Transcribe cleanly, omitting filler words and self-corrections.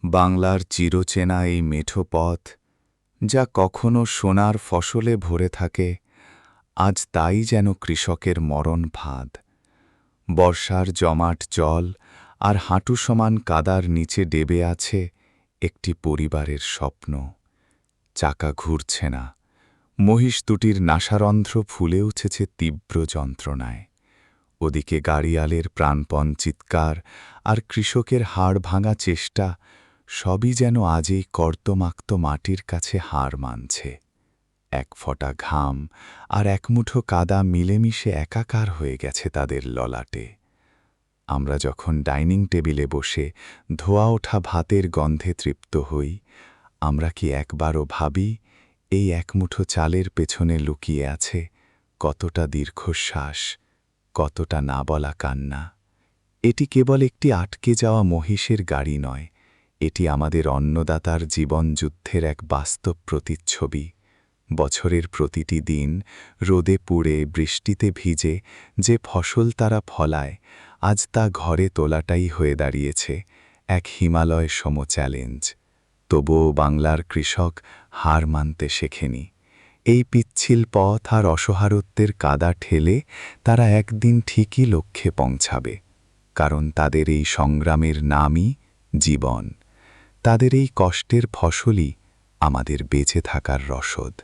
বাংলার চিরচেনা এই মেঠো পথ, যা কখনো সোনার ফসলে ভরে থাকে, আজ তাই যেন কৃষকের মরণ ফাঁদ। বর্ষার জমাট জল আর হাঁটু সমান কাদার নিচে ডেবে আছে একটি পরিবারের স্বপ্ন। চাকা ঘুরছে না, মহিষ দুটির নাসারন্ধ্র ফুলে উঠেছে তীব্র যন্ত্রণায়। ওদিকে গাড়িয়ালের প্রাণপণ চিৎকার আর কৃষকের হাড় ভাঙা চেষ্টা, সবই যেন আজ এই কর্দমাক্ত মাটির কাছে হার মানছে। এক ফোঁটা ঘাম আর এক মুঠো কাদা মিলেমিশে একাকার হয়ে গেছে তাদের ললাটে। আমরা যখন ডাইনিং টেবিলে বসে ধোয়া ওঠা ভাতের গন্ধে তৃপ্ত হই, আমরা কি একবারও ভাবি এই এক মুঠো চালের পেছনে লুকিয়ে আছে কতটা দীর্ঘশ্বাস, কতটা না বলা কান্না? এটি কেবল একটি আটকে যাওয়া মহিষের গাড়ি নয়, এটি আমাদের অন্নদাতার জীবনযুদ্ধের এক বাস্তব প্রতিচ্ছবি। বছরের প্রতিটি দিন রোদে পুড়ে বৃষ্টিতে ভিজে যে ফসল তারা ফলায়, আজ তা ঘরে তোলাটাই হয়ে দাঁড়িয়েছে এক হিমালয় সম চ্যালেঞ্জ। তবুও বাংলার কৃষক হার মানতে শেখেনি। এই পিচ্ছিল পথ আর অসহারত্বের কাদা ঠেলে তারা একদিন ঠিকই লক্ষ্যে পৌঁছাবে, কারণ তাদের এই সংগ্রামের নামই জীবন। তাদের এই কষ্টের ফসলই আমাদের বেঁচে থাকার রসদ।